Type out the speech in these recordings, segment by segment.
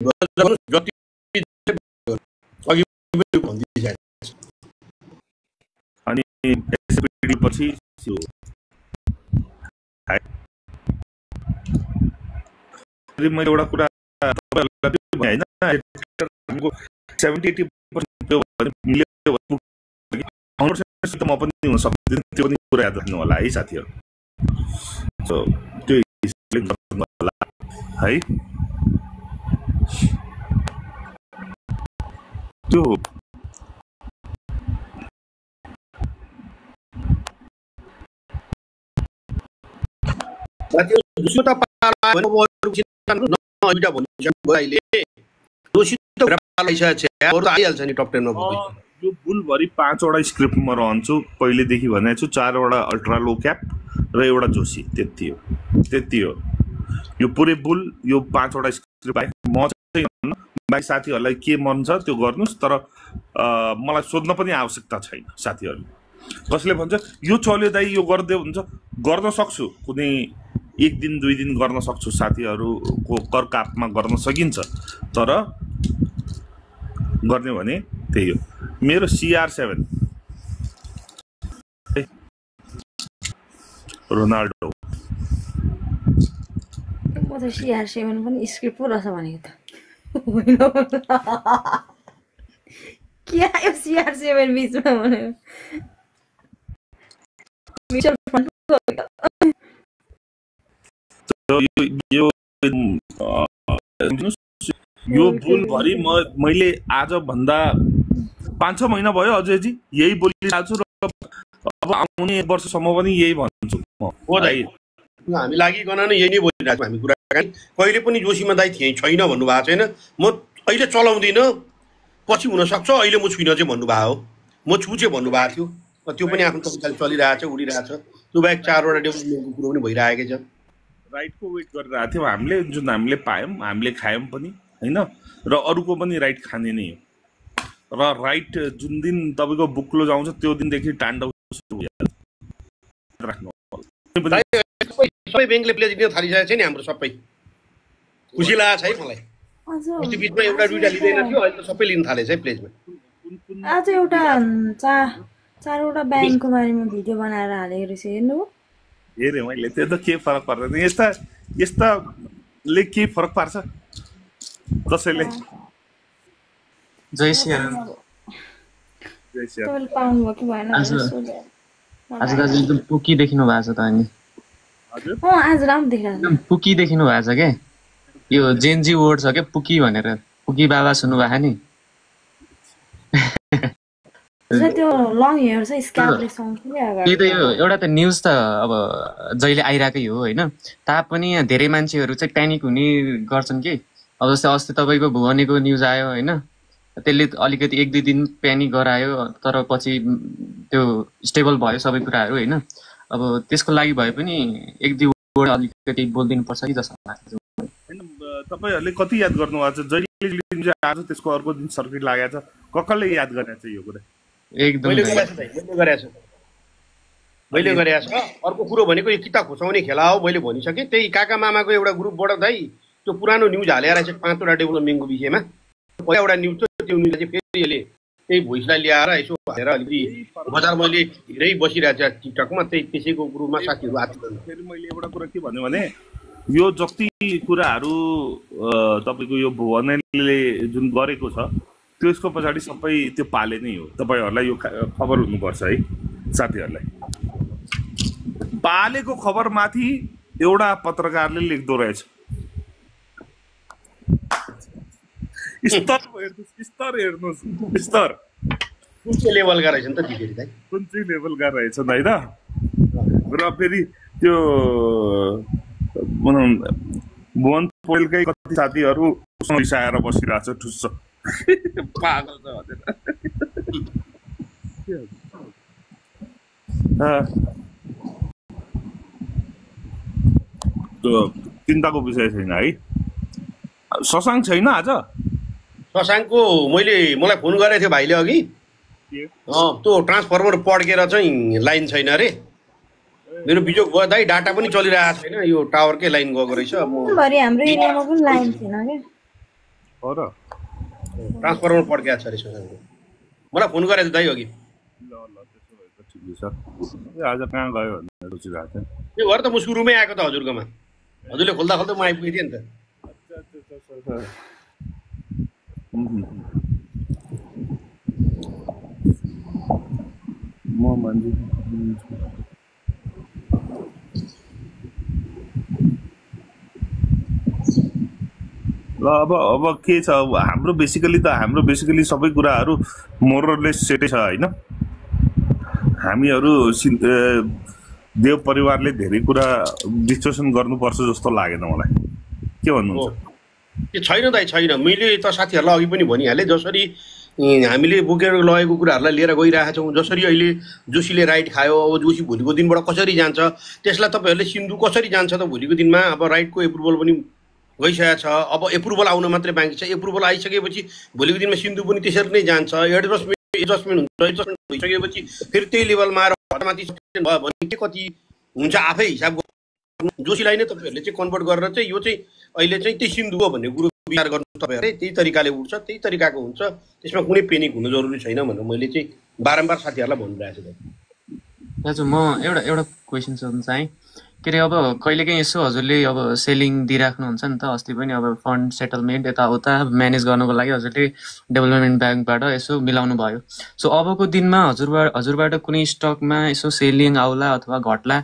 जति अघि भन्दै अनि एसएपीडी पछि मैले एउटा कुरा होइन 70-80% मिल्यो त म पनि हुन सक्दिनँ त्यो पनि कुरा याद राख्नु होला है साथीहरू सो त्यो होला है त्यो यो बुलभरि 5वटा स्क्रिप्टमा रहन्छु पहिलेदेखि भनेको छु 4वटा अल्ट्रा लो क्याप र एउटा जोशी त्यति हो यो पुरै बुल यो 5वटा स्क्रिप्ट बाहेक म चाहिँ बाइक साथीहरूलाई के मन छ त्यो गर्नुस् तर मलाई सोध्न पनि आवश्यकता छैन साथीहरूले कसले भन्छ यो चल्यो दाइ यो गर्दै हुन्छ गर्न सक्छु कुनै 1 दिन 2 दिन गर्न सक्छु साथीहरूको करकापमा गर्न सकिन्छ तर गर्ने भने त्यही हो मेरो CR7 रोनाल्डो म त CR7 पनि स्क्रिप्ट पो रहेछ भनेको त होइन के आयो CR7 बिचमा भनेको म्युचुअल फन्ड यो बुलभरि मैले आज भन्दा 5-6 महिना भयो अजयजी यही बोलिरहेको छु र अब आउने 1 वर्षसम्म पनि यही भन्छु म हो दाइ हामी लागिकन नै यही नै बोलिरहेको हामी कुराकानी कहिले पनि जोशीमा दाइ छैन भन्नुभएको छैन म अहिले चलाउँदिनँ पछि हुनसक्छ अहिले म छुइनँ चाहिँ भन्नुभएको हो म छु चाहिँ भन्नुभएको थियो त्यो पनि आफ्नो तरिकाले चलिरहेछ उडिरहेछ त्यो बाहेक 4वटा डेभलपमेन्टको कुरो पनि भइरहेकै छ राइटको वेट गरिरहेको थियौँ हामीले जुन हामीले पायौँ हामीले खायौँ पनि होइन र अरूको पनि राइट खाने नै हो र राइट जुन दिन तपाईँको बुक क्लोज आउँछ त्यो दिनदेखि ताण्डव राख्नु सबै ब्याङ्कले प्लेज दिन थालिसकेको छ नि हाम्रो सबै खुसी लागेको छ है मलाई अस्ति बिचमा एउटा दुईटा लिँदैन थियो अहिले त सबै लिन थालेछ है प्लेजमा आज एउटा 4वटा ब्याङ्कको बारेमा भिडियो बनाएर हालेको रहेछ हेर्नु हेरेँ मैले त्यो त के फरक पर्दैन यस्ताले के फरक पार्छ कसैले जय श्रीराम पाउनुभयो कि भएन आज दाजु एकदम पुकी देखिनु भएको छ त अनि आज राम्रो देखिरहेको एकदम पुकी देखिनु भएको छ क्या यो जेनजी वर्ड छ क्या पुकी भनेर पुकी बाबा सुन्नु भएको नि त्यो लङ हेयर छ स्क्याल्पले त्यही त यो एउटा त न्युज त अब जहिले आइरहेकै हो होइन तापनि धेरै मान्छेहरू चाहिँ प्यानिक हुने गर्छन् कि अब जस्तै अस्ति तपाईँको भुवनेको न्युज आयो होइन त्यसले अलिकति 1-2 दिन प्यानिक गरायो तर पछि त्यो स्टेबल भयो सबै कुराहरू होइन अब त्यसको लागि भए पनि 1-2 वर्ड अलिकति बोलिदिनु पर्छ कि जस्तो लाग्छ तपाईँहरूले कति याद गर्नुभएको छ जहिले आज त्यसको अर्को दिन सर्किट लागेको छ कसले याद गरेको छ यो कुरा एकदम मैले गरेको छ अर्को कुरो भनेको यो किताब खुसाउने खेला हो मैले भनिसकेँ त्यही काका मामाको एउटा ग्रुपबाट दाइ त्यो पुरानो न्युज हालेर चाहिँ 5वटा डेभलपमेन्टको विषयमा पहिला एउटा न्युज थियो त्यो न्युजलाई चाहिँ फेरि यसले त्यही भोइसलाई ल्याएर यसो हालेर अलिकति बजार मैले धेरै बसिरहेको छ टिकटकमा त्यही त्यसैको ग्रुपमा साथीहरू आएको फेरि मैले एउटा कुरा के भन्यो भने यो जति कुराहरू तपाईँको यो भुवनले जुन गरेको छ त्यसको पछाडि सबै त्यो पाले नै हो तपाईँहरूलाई यो खबर हुनुपर्छ है साथीहरूलाई पालेको खबरमाथि एउटा पत्रकारले लेख्दो रहेछ स्तर हेर्नुहोस् स्तर कुन चाहिँ लेभलका रहेछन् त दिदी दाइ कुन चाहिँ लेभलका रहेछन् होइन र फेरि त्यो भुवन पौडेलकै कति साथीहरू रिसाएर बसिरहेको छ ठुस्स पागल छ त्यो चिन्ताको विषय छैन है शशाङ्क छैन आज शशाङ्कको मलाई फोन गरेको थियो भाइले अघि त्यो ट्रान्सफर्मर पड्केर चाहिँ लाइन छैन अरे मेरो बिजोग भयो दाइ डाटा पनि चलिरहेको छैन यो टावरकै लाइन गएको रहेछ हाम्रो एरियामा पनि लाइन छैन के हो र ट्रान्सफर्मर पड्किएको छ अरे शशाङ्कको। मलाई फोन गरेको दाइ अघि। ल त्यसो भए त ठिकै छ। आज कहाँ गयो भनेर सोचिरहेको थिएँ। त्यो घर त मुस्कु रुमै आएको त हजुरकोमा। हजुरले खोल्दा खोल्दा म आइपुगेको थिएँ नि त। म मान्छे ल अब के छ हाम्रो बेसिकली सबै कुराहरू मोरलेस सेटै छ होइन। हामीहरू देव परिवारले धेरै कुरा डिस्कसन गर्नुपर्छ जस्तो लागेन मलाई। के भन्नुहुन्छ? त्यो छैन दाइ छैन। मैले त साथीहरूलाई अघि पनि भनिहालेँ जसरी हामीले बोकेर लगेको कुराहरूलाई लिएर गइरहेका छौँ। जसरी अहिले जोशीले राइट खायो अब जोशी भोलिको दिनबाट कसरी जान्छ त्यसलाई तपाईँहरूले सिन्धु कसरी जान्छ त भोलिको दिनमा। अब राइटको एप्रुभल पनि गइसकेको छ। अब एप्रुभल आउन मात्रै बाँकी छ। एप्रुभल आइसकेपछि भोलिको दिनमा सिन्धु पनि त्यसरी नै जान्छ। एडजस्टमेन्ट हुन्छ। एडजस्टमेन्ट भइसकेपछि फेरि त्यही लेभलमा आएर हटमाथि भयो भने के कति हुन्छ आफै हिसाब गर्नु। जोशीलाई नै तपाईँहरूले चाहिँ कन्भर्ट गरेर चाहिँ यो चाहिँ अहिले चाहिँ त्यही सिन्धु हो भन्ने कुरो विचार गर्नु। तपाईँहरूले त्यही तरिकाले उठ्छ त्यही तरिकाको हुन्छ। त्यसमा कुनै पेनिक हुनु जरुरी छैन भनेर मैले चाहिँ बारम्बार साथीहरूलाई भनिरहेको छु। दाजु म एउटा क्वेसन सोध्न चाहेँ। के अरे अब कहिलेकाहीँ यसो हजुरले अब सेलिङ दिइराख्नुहुन्छ नि त। अस्ति पनि अब फन्ड सेटलमेन्ट यताउता म्यानेज गर्नुको लागि हजुरले डेभलपमेन्ट ब्याङ्कबाट यसो मिलाउनु भयो। सो अबको दिनमा हजुरबाट कुनै स्टकमा यसो सेलिङ आउला अथवा घट्ला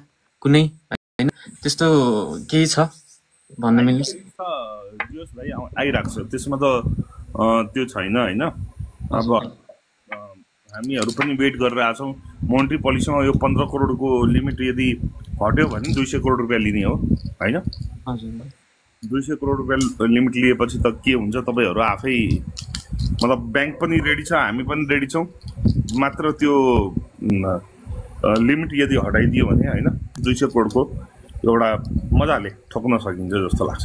कुनै होइन त्यस्तो केही छ भन्न मिल्छ? भाइ आइरहेको छ त्यसमा त त्यो छैन होइन। अब हामीहरू पनि वेट गरेर आएको छौँ। मोनेटरी पोलिसीमा यो 15 करोडको लिमिट यदि हट्यो भने 200 करोड रुपियाँ लिने हो होइन। 200 करोड रुपियाँ लिमिट लिएपछि त के हुन्छ तपाईँहरू आफै मतलब ब्याङ्क पनि रेडी छ हामी पनि रेडी छौँ। मात्र त्यो लिमिट यदि हटाइदियो भने होइन 200 करोडको एउटा मजाले ठोक्न सकिन्छ जस्तो लाग्छ।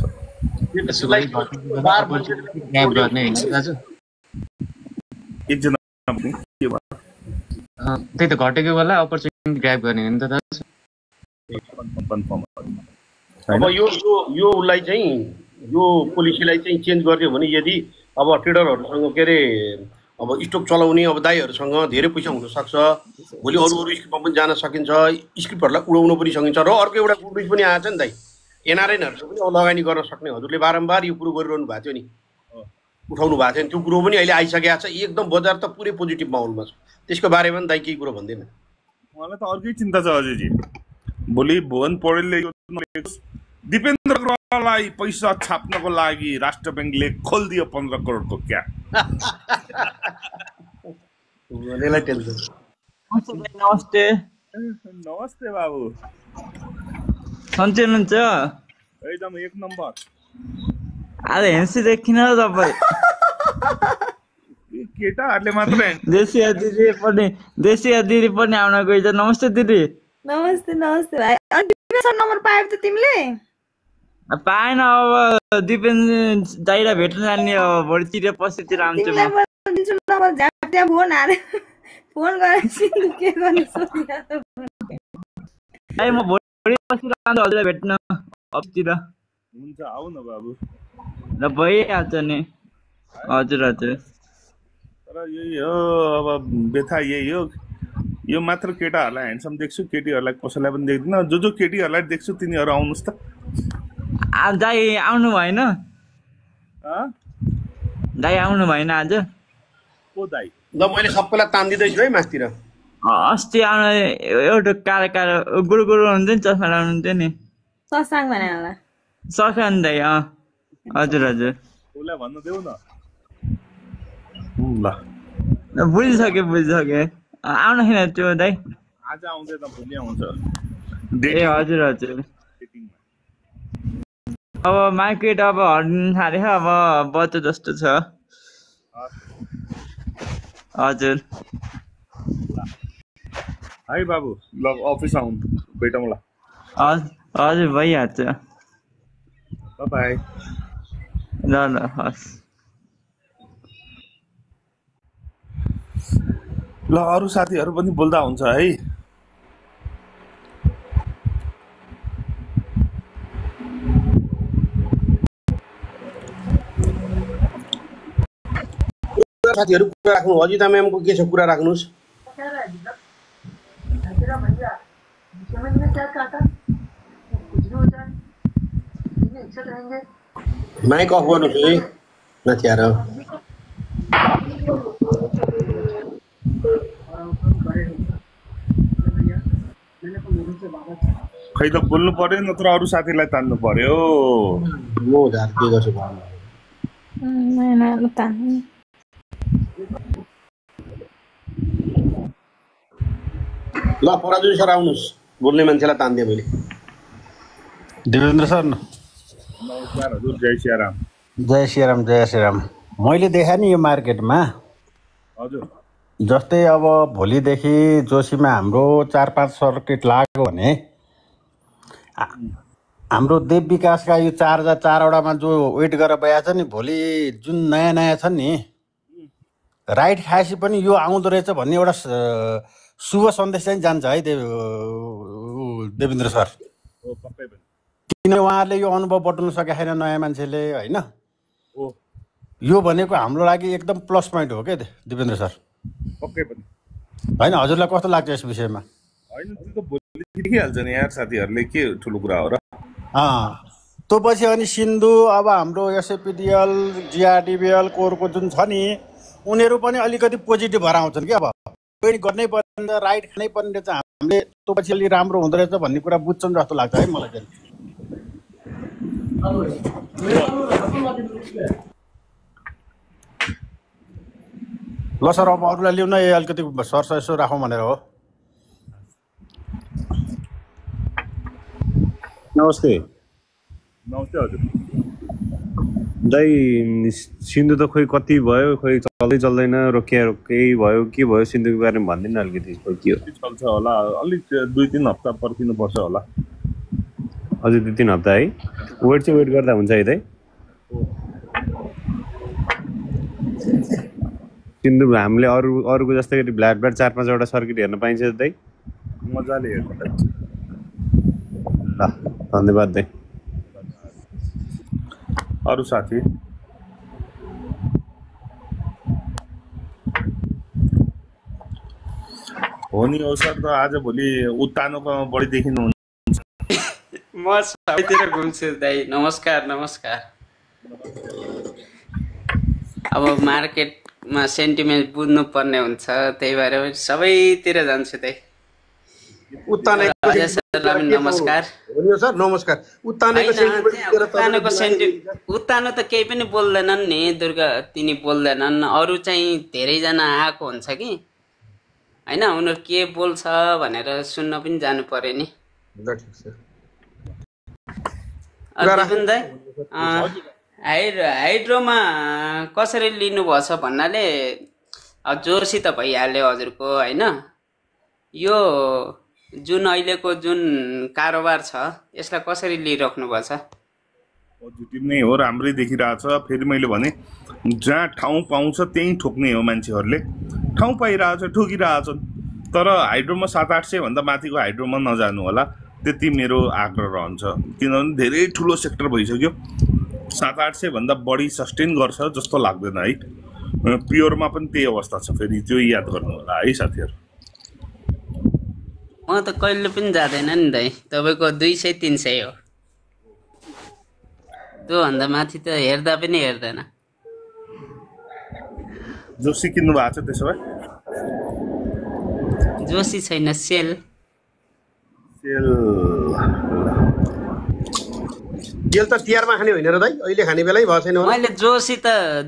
एकजना त्यही त घटेको बेला अपर्च्युनिटी ग्राब गर्ने हो नि त दाजु। अब यो उसलाई चाहिँ यो पोलिसीलाई चाहिँ चेन्ज गरिदियो भने यदि अब ट्रेडरहरूसँग के अरे अब स्टक चलाउने अब दाइहरूसँग धेरै पैसा हुनसक्छ। भोलि अरू स्क्रिपमा पनि जान सकिन्छ। स्क्रिपहरूलाई उडाउन पनि सकिन्छ। र अर्को एउटा गुड न्युज पनि आएको छ नि दाइ एनआरएनहरूसँग पनि लगानी गर्न सक्ने। हजुरले बारम्बार यो कुरो गरिरहनु भएको थियो नि उठाउनु भएको थियो नि त्यो कुरो पनि अहिले आइसकेको छ। एकदम बजार त पुरै पोजिटिभ माहौलमा छ। त्यसको बारेमा पनि दाइ केही कुरो भन्दैन। मलाई त अर्कै चिन्ता छ अझैजी। भोलि भुवन पौडेलले दिपेन्द्र ग्रहलाई पैसा छाप्नको लागि राष्ट्र ब्याङ्कले खोलिदियो 15 करोडको क्या। नमस्ते नमस्ते बाबु सन्चै हुनुहुन्छ? एकदम एक नम्बर। आज हेन्सी देखिन तपाईँ केटाहरूले मात्र देशिया दिदी पनि आउन गइछ। नमस्ते दिदी। नमस्ते नमस्ते भाइ। नम्बर पायो त तिमीले? पाएन। अब दिपेन दाइलाई भेट्न जाने अब भोलितिर पछितिर आउँछु म। फोन गरेपछि के गर्ने सोचिरहेको म भोलि पछि आउँछु हजुरलाई भेट्न अफतिर। हुन्छ आऊ न बाबु। र भइहाल्छ नि। हजुर हजुर। तर यही हो अब व्यथा यही हो। यो मात्र केटाहरूलाई ह्यान्डसम देख्छु केटीहरूलाई कसैलाई पनि देख्दिनँ। जो केटीहरूलाई देख्छु तिनीहरू आउनुहोस् त। दाइ आउनु भएन? दाइ आउनु भएन आज? को दाइ? ल मैले सबैलाई तान्दिँदैछु है मासतिर। अस्ति आउनु एउटा कालो गुरु हुन्थ्यो नि चस्मा लाउनुहुन्थ्यो नि। ससाङ भने होला। ससाङ दाइ हजुर हजुर। उसलाई भन्नु देऊ न। ल बुझिसके आउन छैन त्यो दाइ। आज आउँदैन भोलि आउँछ। ए हजुर हजुर। अब मार्केट अब हट्नु थाल्यो अब बच्चा जस्तो छ। हजुर है बाबु। ल अफिस आउनु भेटौँ ल। हजुर भइहाल्छ। बाई। ल हस्। ल अरू साथीहरू पनि बोल्दा हुन्छ है। साथीहरू कुरा राख्नु अजिता म्यामको के छ कुरा राख्नुहोस् माइक अफ गर्नुहोस् है माथि आएर खै त बोल्नु पर्यो नत्र अरू साथीलाई तान्नु पर्यो म झार के गर्छु भन्नु ल पराजु सर आउनुहोस् बोल्ने मान्छेलाई तान्दिएँ मैले देवेन्द्र सर नमस्कार हजुर जय सियाराम जय श्रीराम जय श्रीराम मैले देखाएँ नि यो मार्केटमा हजुर जस्तै अब भोलिदेखि जोशीमा हाम्रो 4-5 सर्किट लाग्यो भने हाम्रो देव विकासका यो 4,004वटामा जो वेट गरेर बयाछ नि भोलि जुन नयाँ नयाँ छन् नि राइट खाएपछि पनि यो आउँदो रहेछ भन्ने एउटा शुभ सन्देश चाहिँ जान्छ है देवेन्द्र सर किन उहाँहरूले यो अनुभव बटुल्न सकेको छैन नयाँ मान्छेले होइन यो भनेको हाम्रो लागि एकदम प्लस पोइन्ट हो क्या देवेन्द्र सर पक्कै पनि होइन हजुरलाई कस्तो लाग्छ यस विषयमा होइन त्यो त भोलि देखिहाल्छ नि यार साथीहरूले के ठुलो कुरा हो र त्यो पछि अनि सिन्धु अब हाम्रो एसएपिडिएल जिआरडिबिएल कोरको जुन छ नि उनीहरू पनि अलिकति पोजिटिभ भएर आउँछन् क्या अब पेड गर्नै पर्ने राइट खानै पर्ने रहेछ हामीले त्यो पछि अलिक राम्रो हुँदो रहेछ भन्ने कुरा बुझ्छन् जस्तो लाग्छ है मलाई चाहिँ ल सर अब अरूलाई लिउँ न अलिकति सरस यसो राखौँ भनेर हो नमस्ते नमस्ते हजुर दाइ सिन्धु त खोइ कति भयो खोइ चल्दै चल्दैन रोकिया केही भयो के भयो सिन्धुको बारेमा भन्दिनँ अलिकति खोइ के हो चल्छ होला अलिक 2-3 हप्ता पर्खिनुपर्छ होला अझै 2-3 हप्ता है वेट चाहिँ वेट गर्दा हुन्छ है दाइ सिन्धु हामीले अरूको जस्तै गरी ब्ल्याक 4-5वटा सर्किट हेर्न पाइन्छ दाइ मजाले हेर्नु ल धन्यवाद दाइ अरू साथी हो नि सर त आज भोलि उत्तानोको बढी देखिनुहुन्छ म सबैतिर घुम्छु दाइ नमस्कार नमस्कार अब मार्केटमा सेन्टिमेन्ट बुझ्नु पर्ने हुन्छ त्यही भएर सबैतिर जान्छु दाइ नमस्कार सर नमस्कार उत्तानो त केही पनि बोल्दैनन् नि दुर्गा तिनी बोल्दैनन् अरू चाहिँ धेरैजना आएको हुन्छ कि होइन उनीहरू के बोल्छ भनेर सुन्न पनि जानु पर्यो नि हाइड्रोमा कसरी लिनुभएछ भन्नाले जोसी त भइहाल्यो हजुरको होइन यो जुन अहिलेको जुन कारोबार छ यसलाई कसरी लिइराख्नु भएको छ पोजिटिभ नै हो राम्रै देखिरहेछ फेरि मैले भने जहाँ ठाउँ पाउँछ त्यहीँ ठोक्ने हो मान्छेहरूले ठाउँ पाइरहेछ ठोकिरहेछन् तर हाइड्रोमा 700-800 भन्दा माथिको हाइड्रोमा नजानु होला त्यति मेरो आग्रह रहन्छ किनभने धेरै ठुलो सेक्टर भइसक्यो 700-800 भन्दा बढी सस्टेन गर्छ जस्तो लाग्दैन है प्योरमा पनि त्यही अवस्था छ फेरि त्यो याद गर्नु होला है साथीहरू म त कहिले पनि जाँदैन नि दाइ तपाईँको 200-300 हो त्योभन्दा माथि त हेर्दा पनि हेर्दैन जोसी किन्नु भएको छ त्यसो भए जोसी छैन सेल तेल त तिहारमा खाने होइन र दाइ अहिले खाने बेलै भएको छैन मैले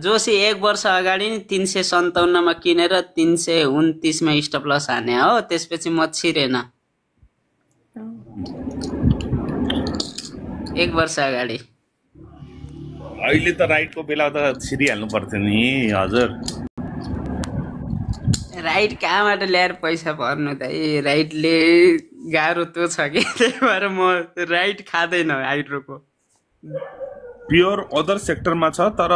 जोसी 1 वर्ष अगाडि नि 357मा किनेर 329मा स्टप लस हाने हो त्यसपछि म छिरेन 1 वर्ष अगाडि अहिले त राइटको बेला त छिरिहाल्नु पर्थ्यो नि हजुर राइट कहाँबाट ल्याएर पैसा भर्नु त राइटले गाह्रो त्यो छ कि त्यही भएर म राइट खाँदैन हाइड्रोको प्योर अदर सेक्टरमा छ तर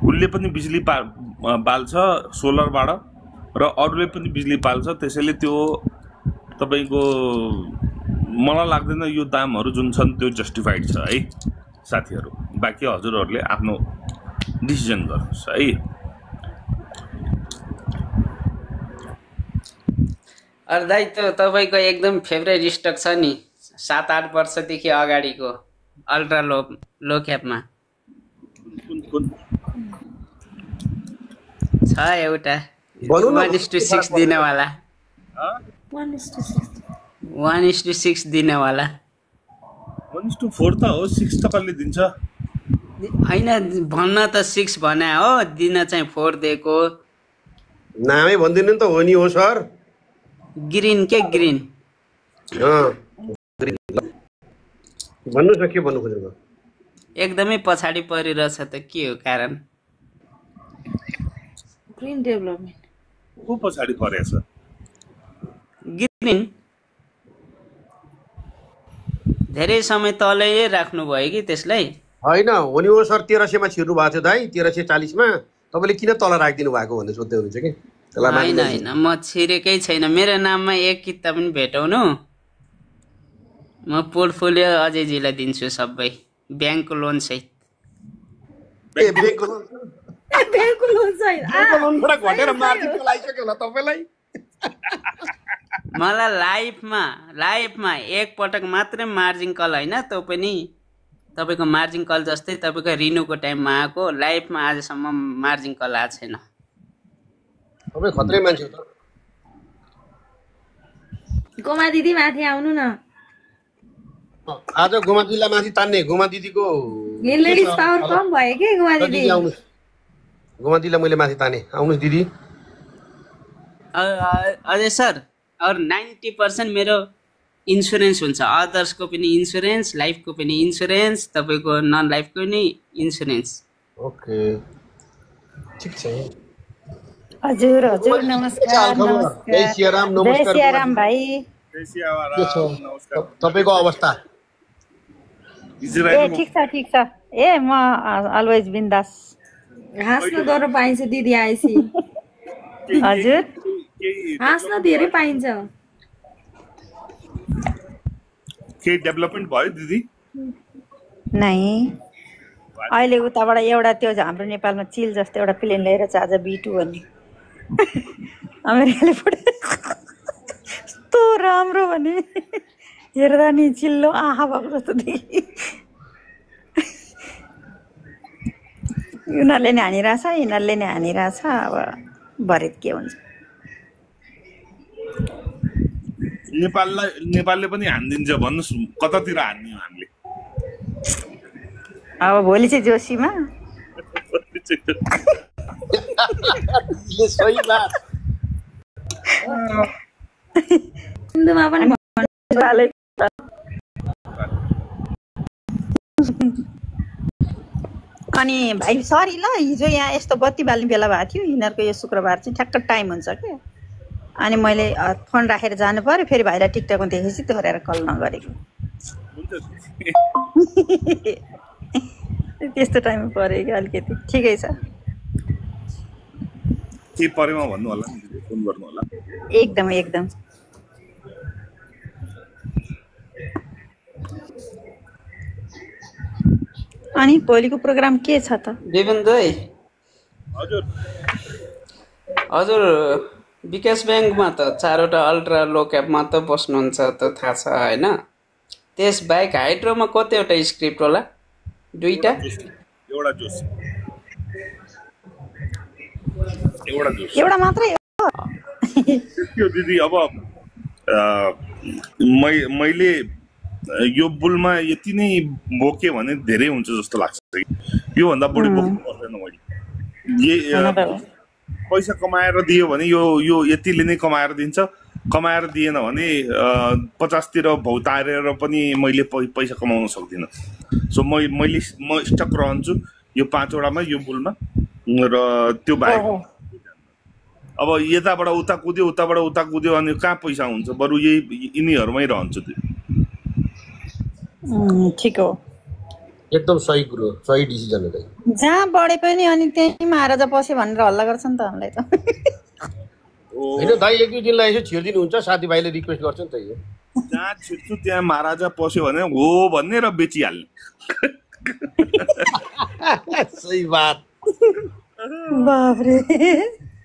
उसले पनि बिजुली बाल्छ सोलरबाट र अरूले पनि बिजुली पाल्छ त्यसैले त्यो तपाईँको मलाई लाग्दैन यो दामहरू जुन छन् त्यो जस्टिफाइड छ है साथीहरू बाँकी हजुरहरूले आफ्नो डिसिजन गर्नुहोस् है अरे दाइ त्यो तपाईँको एकदम फेभरेट स्टक छ नि 7-8 वर्षदेखि अगाडिको अल्ट्रा लो क्यापमा कुन छ एउटा 1:6 दिनेवाला 1:6 दिनेवाला 1:4 त हो 6 त कसले दिन्छ होइन भन्न त 6 भने हो दिन चाहिँ 4 दिएको नामै भन्दिनु नि त हो नि हो सर ग्रिन भन्नुहोस् न के भन्नु खोजेको एकदमै पछाडि परिरहेछ त के हो कारण ग्रिन डेभलपमेन्ट को पछाडि परेछ ग्रिन धेरै समय तलै राख्नु भयो कि त्यसलाई होइन हो नि हो सर 1300 मा छिर्नु भएको थियो दाइ 1340 मा तपाईँले किन तल राखिदिनु भएको भन्ने सोध्दै हुनुहुन्छ कि होइन म छिरेकै छैन मेरो नाममा एक किता पनि भेटाउनु म पोर्टफोलियो अजयजीलाई दिन्छु सबै ब्याङ्कको लोन सहित मलाई लाइफमा एक पटक मात्रै मार्जिन कल होइन त्यो पनि तपाईँको मार्जिन कल जस्तै तपाईँको रिन्यूको टाइममा आएको लाइफमा आजसम्म मार्जिन कल आएको छैन तपाईँ खत्रै मान्छे हो त गोमा दिदी माथि आउनु न आज गोमा दिदीलाई माथि तान्ने गोमा दिदीको लेडिज पावर कम भयो के गोमा दिदी आउनुहोस् गोमा दिदीलाई मैले माथि ताने आउनुहोस् दिदी अजय सर अरू 90% मेरो इन्सुरेन्स हुन्छ अदर्सको पनि इन्सुरेन्स लाइफको पनि इन्सुरेन्स तपाईँको नन लाइफको पनि इन्सुरेन्स ओके ठिक छ हजुर हजुर नमस्कार जय सियाराम नमस्कार जय सियाराम भाइ तपाईँको अवस्था ए ठिक छ ए म अलवेज बिन्दास हाँस्न डर पाइन्छ दिदी आएपछि हजुर हाँस्न धेरै पाइन्छ के डेभलपमेन्ट भयो दिदी नै अहिले उताबाट एउटा त्यो हाम्रो नेपालमा चिल जस्तो एउटा प्लेन लिएर छ आज B2 भन्ने अमेरिकाले कस्तो राम्रो भने हेर्दा नि चिल्लो आहा भएको जस्तो देखि उनीहरूले नि हानिरहेछ यिनीहरूले नि हानिरहेछ अब भरे के हुन्छ नेपालले पनि हानिदिन्छ भन्नुहोस् कतातिर हान्ने हो हामीले अब भोलि चाहिँ जोशीमा सही बात सिन्धुमा पनि अनि भाइ सरी ल हिजो यहाँ यस्तो बत्ती बाल्ने बेला भएको थियो यिनीहरूको यो शुक्रबार चाहिँ ठ्याक्क टाइम हुन्छ क्या अनि मैले फोन राखेर जानु पर्यो फेरि भाइलाई टिकटकमा देखेपछि त्यो गरेर कल नगरेको त्यस्तो टाइममा पऱ्यो कि अलिकति ठिकै छ के परेमा भन्नु होला नि फोन गर्नु होला एकदम अनि भोलिको प्रोग्राम के छ त देवेन दाइ हजुर विकास ब्याङ्कमा त 4वटा अल्ट्रा लो क्यापमा त बस्नुहुन्छ त थाहा छ होइन त्यस बाहेक हाइड्रोमा कतिवटा स्क्रिप्ट होला 2टा एउटा मात्रै हो दिदी अब मैले यो बुलमा यति नै बोके भने धेरै हुन्छ जस्तो लाग्छ योभन्दा बढी बोक्नु पर्दैन मैले पैसा कमाएर दियो भने यो यतिले नै कमाएर दिन्छ कमाएर दिएन भने 50 तिर भौतारेर पनि मैले पैसा कमाउन सक्दिनँ सो म स्टक रहन्छु यो 5वटामा यो बुलमा र त्यो बाहेक अब यताबाट उता कुद्यो अनि कहाँ पैसा हुन्छ बरु यिनीहरूमै रहन्छु त्यो ठिक हो एकदम सही कुरो सही डिसिजन हो दाइ जहाँ बढे पनि अनि त्यही महाराजा पस्यो भनेर हल्ला गर्छ नि त हामीलाई त होइन दाइ एक दुई दिनलाई यसो छिर्दिनु हुन्छ साथीभाइले रिक्वेस्ट गर्छ नि त यो जहाँ छिर्छु त्यहाँ महाराजा पस्यो भने हो भन्ने र बेचिहाल्ने सही बात बाफ्रे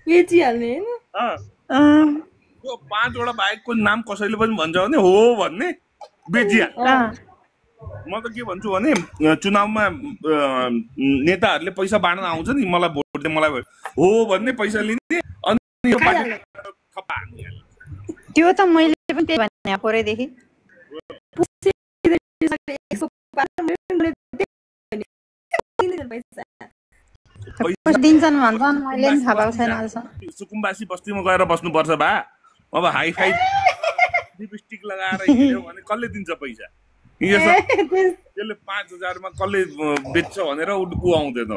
बेचिहाल्ने होइन त्यो 5 वटा बाहेकको नाम कसैले पनि भन्छ भने हो भन्ने बेचिया। म त के भन्छु भने चुनावमा नेताहरूले पैसा बाँड्न आउँछ नि, मलाई भोट दे मलाई हो भन्ने पैसा लिने अनि यो पार्टी थप्पा हान्ने। त्यो त मैले पनि त्यही भने परेदेखि दिन्छन् भन्छन्, मैले पनि थाहा पाएको छैन अहिलेसम्म। सुकुम्बासी बस्तीमा गएर बस्नुपर्छ बा, अब हाई फाई लिपस्टिक लगाएर हिँड्यो भने कसले दिन्छ पैसा? त्यसले 5,000 मा कसले बेच्छ भनेर ऊ आउँदैन।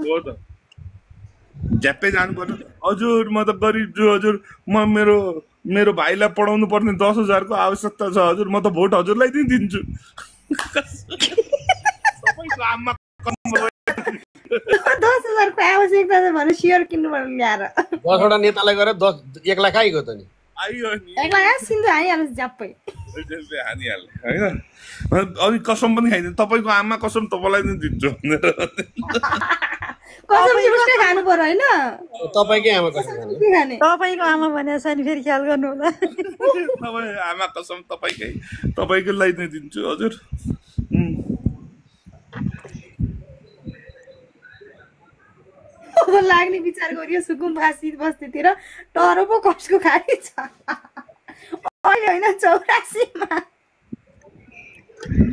हो त झ्याप्पै जानुपर्छ। हजुर म त गरिब छु हजुर, म मेरो भाइलाई पढाउनु पर्ने 10,000 को आवश्यकता छ हजुर, म त भोट हजुरलाई नै दिन्छु। सबैको आमा 10,000 को आवश्यकता छ भने सेयर किन्नु पर्छ ल्याएर। 10 वटा नेतालाई गएर 1 लाख आइगयो त नि। आइयो नि 1 लाख सिन्धु हानिहाल्छ झ्याप्पै। त्यसले हानिहाल्छ हैन। अनि कसम पनि खाइदिनु, तपाईको आमा कसम तपाईलाई नै दिन्छु भनेर। कसम चाहिँ उसले खानु पर्यो हैन? तपाईकै आमा कसम खाने? तपाईको आमा भनेको छ नि, फेरि ख्याल गर्नु होला। तपाईँ आमा कसम तपाईकै नै दिन्छु हजुर। लाग्ने विचार गरियो सुकुम्बासी बस्तीतिर टरो पो कसको खाली छ अहिले होइन 84 मा।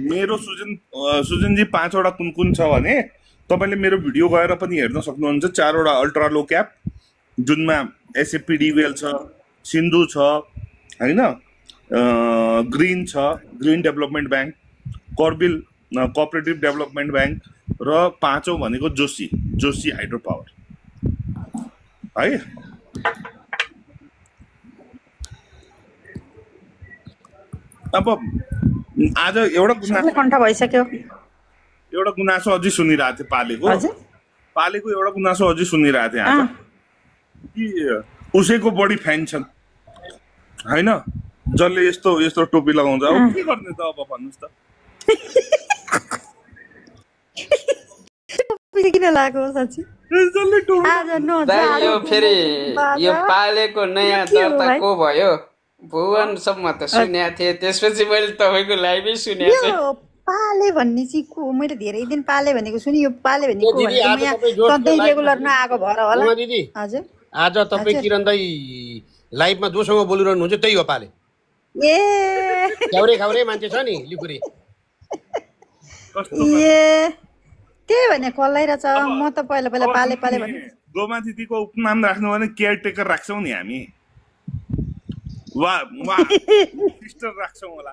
मेरो सुजनजी 5 वटा कुन छ भने तपाईले मेरो भिडियो गएर पनि हेर्न सक्नुहुन्छ। 4 वटा अल्ट्रा लो क्याप जुनमा एसएपीडीवेल छ, सिन्धु छ हैन, ग्रीन छ, ग्रीन डेभलपमेन्ट ब्याङ्क, कर्बिल कोअपरेटिभ डेभलपमेन्ट ब्याङ्क र 5औं भनेको जोशी हाइड्रो पावर है। अब आज एउटा गुनासो अझै सुनिरहेको थिएँ पालेको एउटा गुनासो अझै सुनिरहेको थिएँ आज कि उसैको बढी फ्यान छन् हैन, जसले यस्तो टोपी लगाउँछ। अब के गर्ने त अब भन्नुस् त? किन लाग्यो साँच्ची? यो फेरि यो पालेको नयाँ दर्ता को भयो? भुवनसम्म त सुनेको थिएँ, त्यसपछि मैले तपाईँको लाइभै सुनेको थिएँ। पाले भन्ने चाहिँ को? मैले धेरै दिन पाले भनेको सुनि, यो पाले भनेको को सधैँ रेगुलर नआएको भएर होला। हजुर आज तपाईँ किरण दाई लाइभमा जोसँग बोलिरहनु हुन्छ त्यही हो पाले। ए खाउरे मान्छे छ नि लिकुरी। त्यही भने कसलाई रहेछ? म त पहिला पाले भने गोमा दिदीको उपनाम राख्नु भने केयर टेकर राख्छौँ नि हामी, वा सिस्टर राख्छौँ होला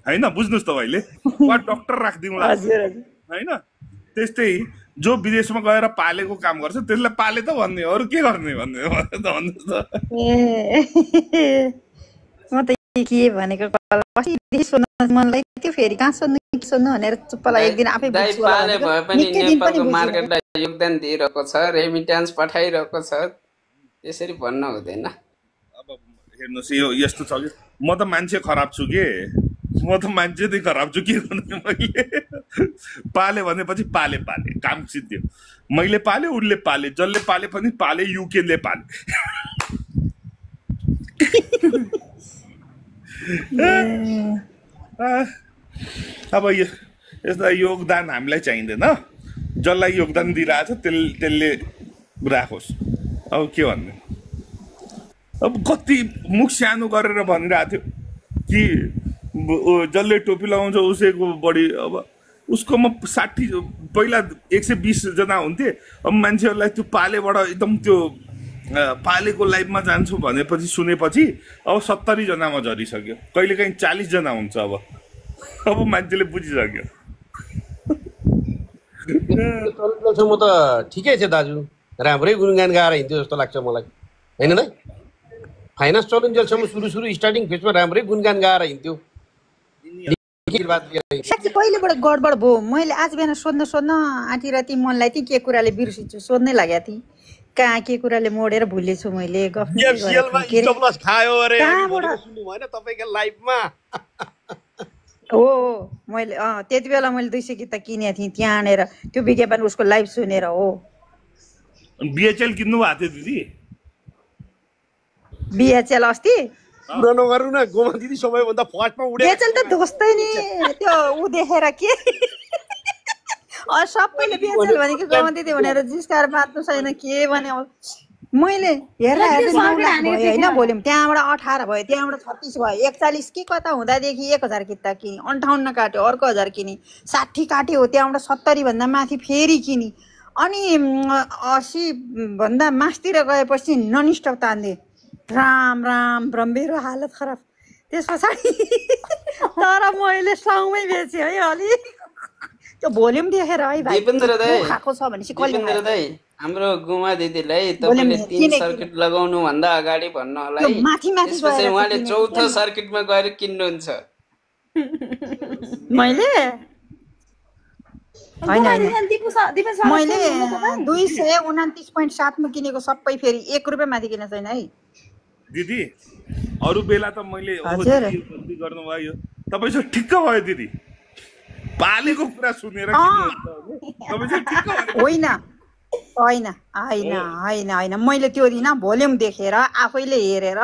हैन, बुझ्नुस् तपाईँले, वा डक्टर राखिदिउँला हैन। त्यस्तै जो विदेशमा गएर पालेको काम गर्छ त्यसलाई पाले त भन्ने, अरू के गर्ने भन्ने भन्नुहोस् त। म त के भनेको मनलाई त्यो फेरि कहाँ सोध्नु भनेर चुप्पलाई एक दिन आफै बुझ्छु। पाले भए पनि नेपालको मार्केटलाई योगदान दिइरहेको छ, रेमिट्यान्स पठाइरहेको छ, त्यसरी भन्न हुँदैन। अब हेर्नुहोस् यो यस्तो छ कि म त मान्छे खराब छु के, म त मान्छे नै खराब छु के गर्नु। मैले पाले भनेपछि पाले काम सिद्धियो। मैले पाले, उसले पाले, जसले पाले पनि पाले, युकेले पाले। अब यस्ता योगदान हामीलाई चाहिँदैन, जसलाई योगदान दिइरहेछ त्यसले राखोस्। अब के भन्ने, अब कति मुख सानो गरेर भनिरहेको थियो कि जसले टोपी लगाउँछ उसैको बढी। अब उसकोमा 60 पहिला 120 जना हुन्थे, अब मान्छेहरूलाई त्यो पालेबाट एकदम त्यो पालेको लाइभमा जान्छु भनेपछि सुनेपछि अब 70 जनामा झरिसक्यो, कहिलेकाहीँ 40 जना हुन्छ। अब मान्छेले बुझिसक्यो। म त ठिकै छ दाजु, राम्रै गुणगान गाएर हिँड्थ्यो जस्तो लाग्छ मलाई होइन नै। फाइनेन्स चलुन्जेलसम्म सुरु स्टार्टिङ फेजमा राम्रै गुणगान गाएर हिँड्थ्यो। पहिलेबाट गडबड भयो। मैले आज बिहान सोध्न आँटिरहेको थिएँ, मनलाई चाहिँ के कुराले बिर्सिन्छु सोध्नै लागेको थिएँ, कहाँ के कुराले मोडेर भुलेछु मैले। हो मैले त्यति बेला मैले 200 किता किनेको थिएँ त्यहाँ आनेर, त्यो विज्ञापन उसको लाइभ सुनेर हो। बिएचएल किन्नु भएको थियो दिदी? बिएचएल अस्ति कुरा नगर्नु न, गोमा दिदी सबैभन्दा फर्स्टमा उडे। बिएचएल त दोस्तै नि त्यो ऊ देखेर के सबैले बिएचएल भनेको गोमा दिदी भनेर जिस्काएर बाँच्नु छैन के भने मैले हेर्दा होइन भोल्युम त्यहाँबाट 18 भयो, त्यहाँबाट 36 भयो, 41 कि कता हुँदादेखि 1000 किता किनी, 58 काट्यो, अर्को 1000 किनी, 60 काट्यो, त्यहाँबाट 70 भन्दा माथि फेरि किनी, अनि 80 भन्दा मासतिर गएपछि नन स्टप तान्दे। राम राम मेरो हालत खराब। त्यस पछाडि तर मैले साउमै बेचेँ है अलि त्यो भोल्युम देखेर है भाइ खाएको छ भनेपछि दिपेन्द्र दाइ हाम्रो गुमा दिदीलाई तपाईले 3 सर्किट लगाउनु भन्दा अगाडि भन्नु होला है। त्यसपछि उहाँले चौथो सर्किटमा गएर किन्नुहुन्छ। मैले मैले 229.7 मा किनेको सबै फेरि 1 रुपैयाँ माथि किने छैन है दिदी। अरु बेला त मैले गल्ती गर्नुभयो, तपाईँ चाहिँ ठिक्क भयो दिदी, पालेको कुरा सुनेर होइन होइन होइन होइन होइन मैले त्यो दिन भोल्युम देखेर आफैले हेरेर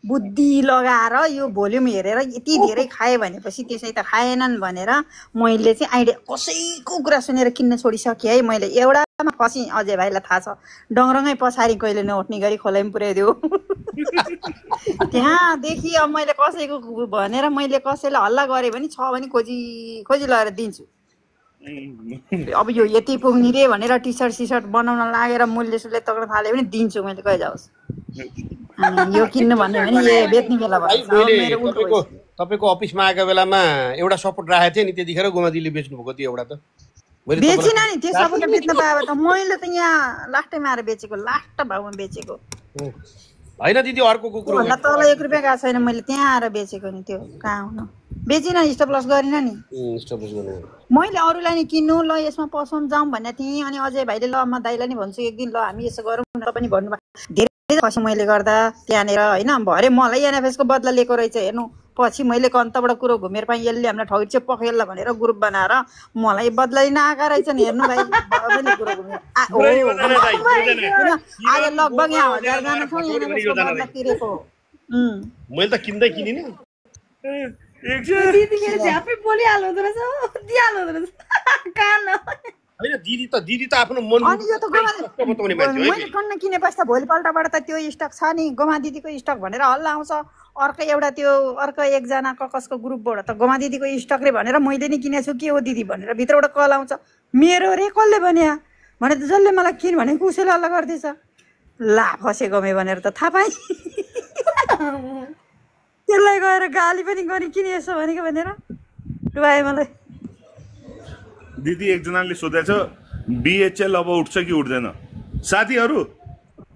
बुद्धि लगाएर यो भोल्युम हेरेर यति धेरै खाएँ भनेपछि त्यसै त खाएनन् भनेर मैले चाहिँ आइडिया कसैको कुरा सुनेर किन्न छोडिसकेँ है। मैले एउटामा फसी, अजय भाइलाई थाहा छ, डङरङै पछाडि कहिले नउठ्ने गरी खोलाइम पुर्याइदियो त्यहाँदेखि अब मैले कसैको भनेर मैले कसैलाई हल्ला गरेँ भने छ भने खोजी खोजी लगाएर दिन्छु। अब यो यति पुग्ने रे भनेर टी सर्ट बनाउन लागेर मूल्य सुल्य तक्न थाल्यो भने दिन्छु मैले, कहिले जाओस् यो किन्नु भन्यो भने ए बेच्ने बेला भयो। तपाईको अफिसमा आएको बेलामा एउटा सपोर्ट राखेको थिएँ नि, त्यतिखेर गोमादीले बेच्नु भएको थियो एउटा त बेचिन नि। त्यो सपोर्ट बेच्न पाए त मैले त यहाँ लास्टैमा आएर बेचेको, लास्ट भाउमा बेचेको होइन दिदी। अर्को कुकुर भन्दा तल 1 रुपैयाँ गएको छैन, मैले त्यहाँ आएर बेचेको नि। त्यो कहाँ हुनु बेचिन नि, स्टप लस गरिन नि। मैले अरूलाई नि किन्नु ल यसमा पसौँ जाउँ भन्ने थिएँ, अनि अजय भाइले ल म दाइलाई नि भन्छु एक दिन ल हामी यसो गरौँ न पनि भन्नुभयो। धेरै पछि मैले गर्दा त्यहाँनिर होइन भरे मलाई एनएफएसको बदला लिएको रहेछ हेर्नु। पछि मैले कन्तबाट कुरो घुमेर पाएँ, यसले हामीलाई ठगिन्छ पखेल्ला भनेर ग्रुप बनाएर मलाई बदला लिन आएका रहेछन् हेर्नु भाइ। कुरो घुमेर आज लगभग यहाँ 1000 जना छौँ एनएफएसको बदला तिरेको। मैले त किन्दै किनिन दिदी त आफ्नो मन मैले टन्न किनेपछि त भोलिपल्टबाट त त्यो स्टक छ नि गोमा दिदीको स्टक भनेर हल्ला आउँछ। अर्को एउटा त्यो अर्को एकजना कसको ग्रुपबाट त गोमा दिदीको स्टकले भनेर मैले नि किनेछु के हो दिदी भनेर भित्रबाट कल आउँछ, मेरो रे कसले भन्या भने त जसले मलाई किन भनेको उसैले हल्ला गर्दैछ। ला फसे गमे भनेर त थाहा पाएँ, त्यसलाई गएर गाली पनि गरी किन यसो भनेको भनेर डुबाए मलाई। दिदी एकजनाले सोधेछ बिएचएल अब उठ्छ कि उठ्दैन। साथीहरू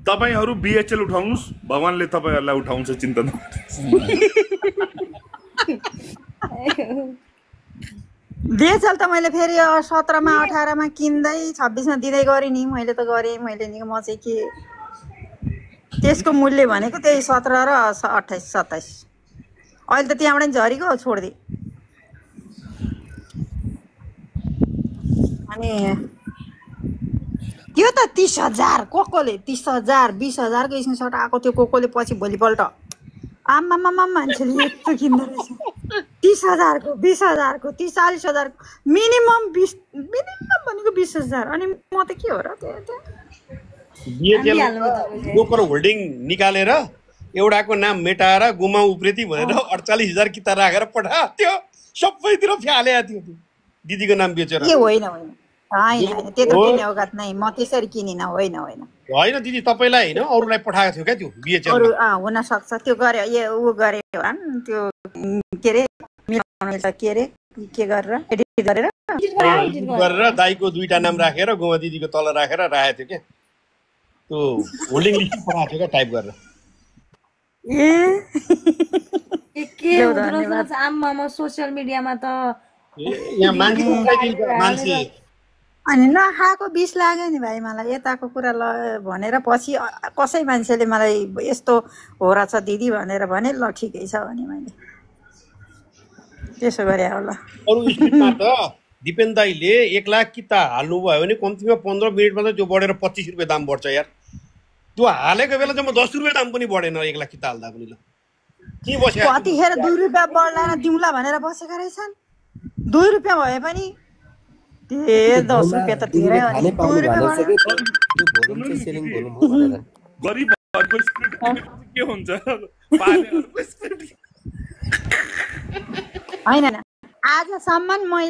तपाईहरू बिएचएल उठाउनुस्, भगवानले तपाईहरुलाई उठाउँछ, चिन्ता बिएचएल त मैले फेरि 17 मा 18 मा किन्दै 26 मा दिँदै गरेँ नि। मैले त गरेँ, मैले नि म चाहिँ के त्यसको मूल्य भनेको त्यही 17 र 28 27। अहिले त त्यहाँबाट नि झरीको छोडिदिएँ। अनि त्यो त 30,000 कोकोले 30,000 20,000 को स्क्रिनसट आएको थियो कोकोले। पछि भोलिपल्ट आम्मामा मान्छेले यस्तो किन्दो रहेछ। 30,000 को 20,000 को 30-40,000 मिनिमम भनेको 20,000। अनि म त के हो र ब्रोकर होल्डिङ निकालेर एउटाको नाम मेटाएर गुमा उप्रेती भनेर 48,000 किता राखेर पठायो, त्यो सबैतिर फ्यालेको थियो दिदीको नाम बेचेर। ए होइन होइन होइन त्यत्रो किन्ने औकात नै, म त्यसरी किनिन। होइन होइन होइन दिदी तपाईलाई होइन अरूलाई पठाएको थियो क्या त्यो बिएचएल। अरू हुन सक्छ त्यो गरे उ गरे होला नि त्यो के रे मिलाउनु के रे के गरेर एडिट गरेर दाइको 2टा नाम राखेर गोमा दिदीको तल राखेर राखेको थियो क्या, त्यो होल्डिङ लिस्ट पठाएको थियो क्या टाइप गरेर। के आम्मामा सोसियल मिडियामा त यहाँ मान्छे अनि नखाएको 20 लाग्यो नि भाइ मलाई यताको कुरा ल भनेर। पछि कसै मान्छेले मलाई यस्तो हो रहेछ दिदी भनेर भने ल ठिकै छ भने मैले त्यसो गरे होला। अरू स्पिडमा त दिपेन दाइले 1 लाख किता हाल्नुभयो भने कम्तीमा 15 मिनटमा त त्यो बढेर 25 रुपियाँ दाम बढ्छ यार। त्यो हालेको बेला चाहिँ म 10 रुपियाँ दाम पनि बढेन 1 लाख किता हाल्दा पनि ल के बस्यो कतिखेर 2 रुपियाँ बढ्ला दिउँला भनेर बसेका रहेछन् 2 रुपियाँ भए पनि 10 रुपियाँ त धेरै हो नि 2 रुपियाँ गरिबहरुको स्पिरिट के हुन्छ पालेहरुको स्पिरिट हैन आजसम्म मैले